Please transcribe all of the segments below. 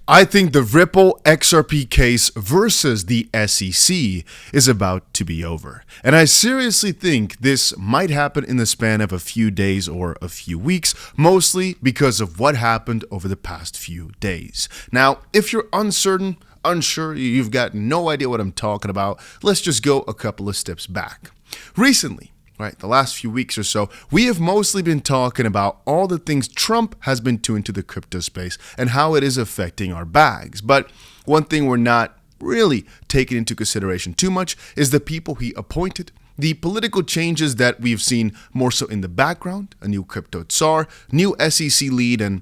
I think the Ripple XRP case versus the SEC is about to be over. And I seriously think this might happen in the span of a few days or a few weeks, mostly because of what happened over the past few days. Now, if you're uncertain, unsure, you've got no idea what I'm talking about, let's just go a couple of steps back. Recently, right, the last few weeks or so, we have mostly been talking about all the things Trump has been doing to the crypto space and how it is affecting our bags. But one thing we're not really taking into consideration too much is the people he appointed, the political changes that we've seen more so in the background, a new crypto czar, new SEC lead, and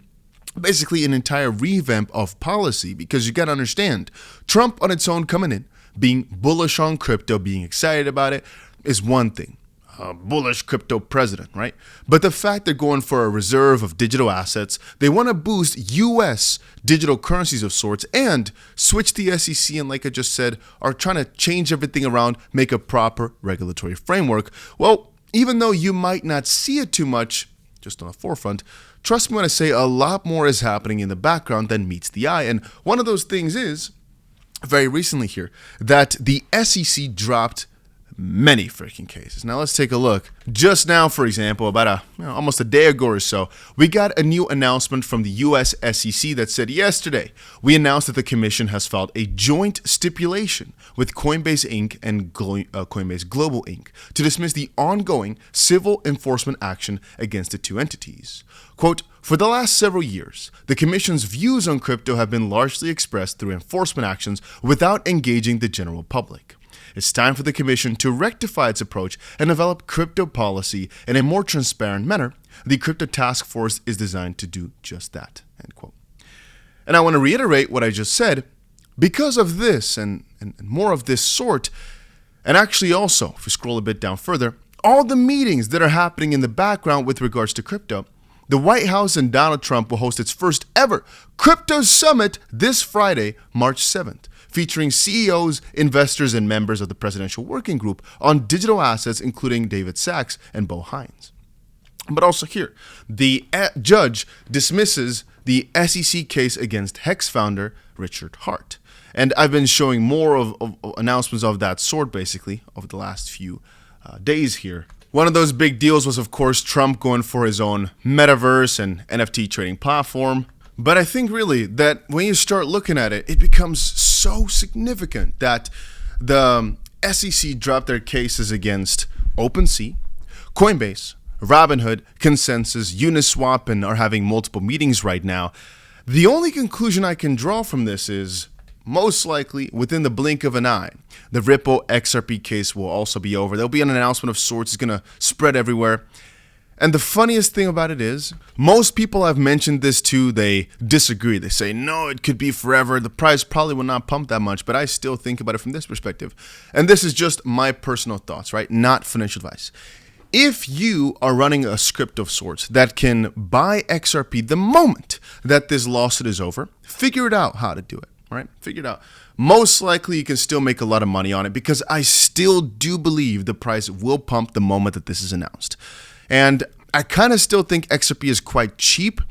basically an entire revamp of policy. Because you got to understand, Trump on its own coming in, being bullish on crypto, being excited about it is one thing. Bullish crypto president, right? But the fact they're going for a reserve of digital assets, they want to boost US digital currencies of sorts and switch the SEC, and like I just said, are trying to change everything around, make a proper regulatory framework. Well, even though you might not see it too much, just on the forefront, trust me when I say a lot more is happening in the background than meets the eye. And one of those things is, very recently here, that the SEC dropped many freaking cases. Now let's take a look. Just now, for example, about almost a day ago or so, we got a new announcement from the US SEC that said yesterday, we announced that the commission has filed a joint stipulation with Coinbase Inc. and Coinbase Global Inc. to dismiss the ongoing civil enforcement action against the two entities. Quote, for the last several years, the Commission's views on crypto have been largely expressed through enforcement actions without engaging the general public. It's time for the Commission to rectify its approach and develop crypto policy in a more transparent manner. The Crypto Task Force is designed to do just that, end quote. And I want to reiterate what I just said. Because of this and more of this sort, and actually also, if we scroll a bit down further, all the meetings that are happening in the background with regards to crypto, the White House and Donald Trump will host its first ever Crypto Summit this Friday, March 7th. Featuring CEOs, investors, and members of the Presidential Working Group on digital assets, including David Sachs and Bo Hines. But also here, the judge dismisses the SEC case against Hex founder Richard Heart. And I've been showing more of announcements of that sort, basically, over the last few days here. One of those big deals was, of course, Trump going for his own metaverse and NFT trading platform. But I think really that when you start looking at it, it becomes so significant that the SEC dropped their cases against OpenSea, Coinbase, Robinhood, Consensus, Uniswap, and are having multiple meetings right now. The only conclusion I can draw from this is, most likely, within the blink of an eye, the Ripple XRP case will also be over. There'll be an announcement of sorts. It's going to spread everywhere. And the funniest thing about it is, most people I've mentioned this to, they disagree. They say, no, it could be forever. The price probably will not pump that much, but I still think about it from this perspective. And this is just my personal thoughts, right? Not financial advice. If you are running a script of sorts that can buy XRP the moment that this lawsuit is over, figure it out how to do it, right? Figure it out. Most likely you can still make a lot of money on it because I still do believe the price will pump the moment that this is announced. And I kind of still think XRP is quite cheap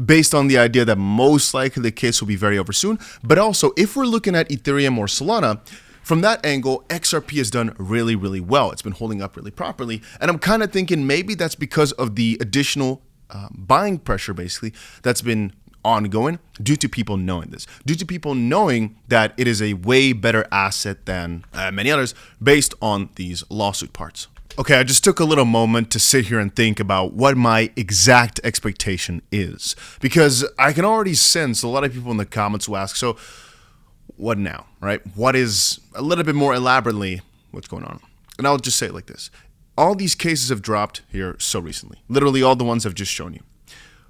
based on the idea that most likely the case will be very over soon. But also, if we're looking at Ethereum or Solana, from that angle, XRP has done really, really well. It's been holding up really properly. And I'm kind of thinking maybe that's because of the additional buying pressure, basically, that's been ongoing due to people knowing this, due to people knowing that it is a way better asset than many others based on these lawsuit parts. Okay, I just took a little moment to sit here and think about what my exact expectation is, because I can already sense a lot of people in the comments will ask, so what now, right? What is, a little bit more elaborately, what's going on? And I'll just say it like this. All these cases have dropped here so recently, literally all the ones I've just shown you.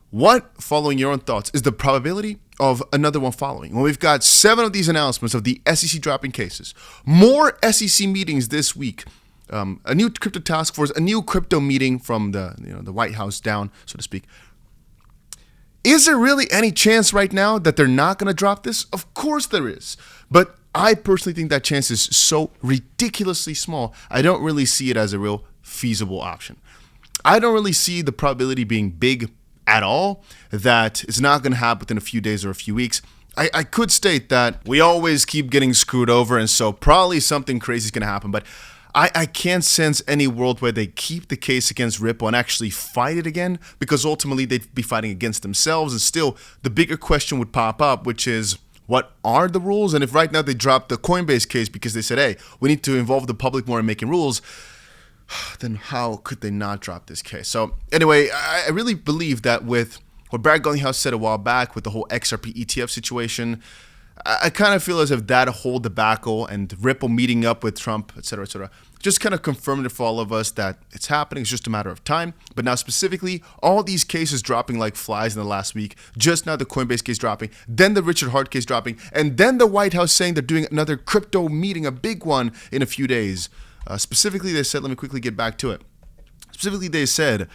What, following your own thoughts, is the probability of another one following? Well, we've got 7 of these announcements of the SEC dropping cases, more SEC meetings this week, a new crypto task force, a new crypto meeting from the White House down, so to speak. Is there really any chance right now that they're not going to drop this? Of course there is. But I personally think that chance is so ridiculously small, I don't really see it as a real feasible option. I don't really see the probability being big at all, that it's not going to happen within a few days or a few weeks. I could state that we always keep getting screwed over, and so probably something crazy is going to happen, but I can't sense any world where they keep the case against Ripple and actually fight it again, because ultimately they'd be fighting against themselves, and still the bigger question would pop up, which is, what are the rules? And if right now they dropped the Coinbase case because they said, hey, we need to involve the public more in making rules, then how could they not drop this case? So anyway, I really believe that with what Barry Gallinghouse said a while back with the whole XRP ETF situation, I kind of feel as if that whole debacle and Ripple meeting up with Trump, etc., just kind of confirmed it for all of us that it's happening. It's just a matter of time. But now specifically, all these cases dropping like flies in the last week, just now the Coinbase case dropping, then the Richard Heart case dropping, and then the White House saying they're doing another crypto meeting, a big one, in a few days. Specifically, they said, let me quickly get back to it. Specifically, they said,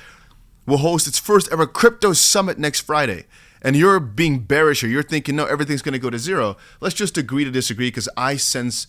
will host its first ever crypto summit next Friday. And you're being bearish, or you're thinking, no, everything's going to go to zero. Let's just agree to disagree, because I sense,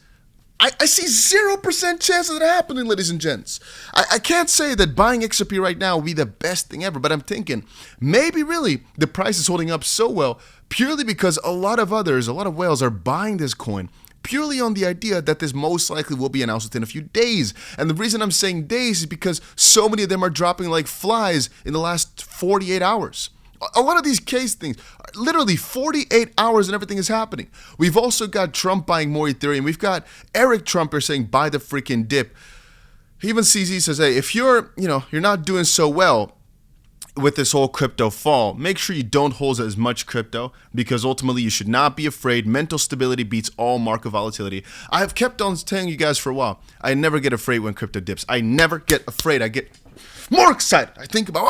I see 0% chance of that happening, ladies and gents. I can't say that buying XRP right now will be the best thing ever, but I'm thinking maybe really the price is holding up so well purely because a lot of whales are buying this coin purely on the idea that this most likely will be announced within a few days. And the reason I'm saying days is because so many of them are dropping like flies in the last 48 hours. A lot of these case things, literally 48 hours and everything is happening. We've also got Trump buying more Ethereum. We've got Eric Trump saying buy the freaking dip. Even CZ says, hey, if you're not doing so well with this whole crypto fall, make sure you don't hold as much crypto, because ultimately you should not be afraid. Mental stability beats all market volatility. I have kept on telling you guys for a while, I never get afraid when crypto dips. I never get afraid. I get more excited. I think about,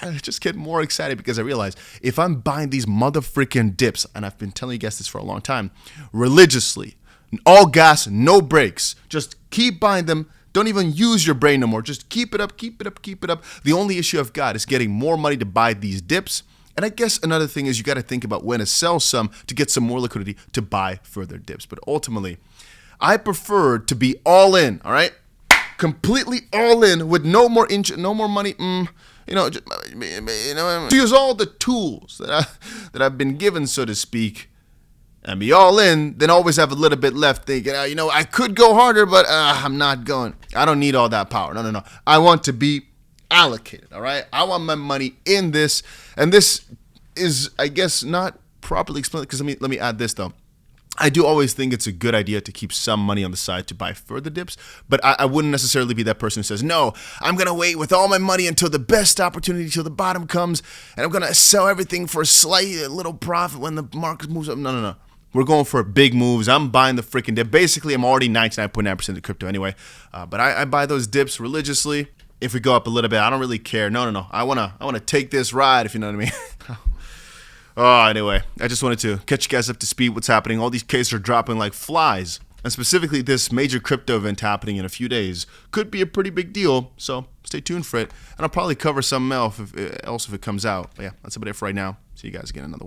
I just get more excited because I realize if I'm buying these motherfucking dips, and I've been telling you guys this for a long time, religiously, all gas, no brakes, just keep buying them. Don't even use your brain no more. Just keep it up, keep it up, keep it up. The only issue I've got is getting more money to buy these dips. And I guess another thing is you got to think about when to sell some to get some more liquidity to buy further dips. But ultimately, I prefer to be all in, all right? Completely all in with no more money. To use all the tools that I've been given, so to speak, and be all in, then always have a little bit left thinking, I could go harder, but I'm not going. I don't need all that power. No. I want to be allocated, all right? I want my money in this, and this is, I guess, not properly explained, because let me add this, though. I do always think it's a good idea to keep some money on the side to buy further dips, but I wouldn't necessarily be that person who says, no, I'm going to wait with all my money until the best opportunity, till the bottom comes, and I'm going to sell everything for a little profit when the market moves up. No. We're going for big moves. I'm buying the freaking dip. Basically, I'm already 99.9% of crypto anyway, but I buy those dips religiously. If we go up a little bit, I don't really care. No. I wanna take this ride, if you know what I mean. Anyway, I just wanted to catch you guys up to speed. What's happening? All these cases are dropping like flies, and specifically this major crypto event happening in a few days could be a pretty big deal. So stay tuned for it, and I'll probably cover something else if it comes out. But yeah, that's about it for right now. See you guys again in another one.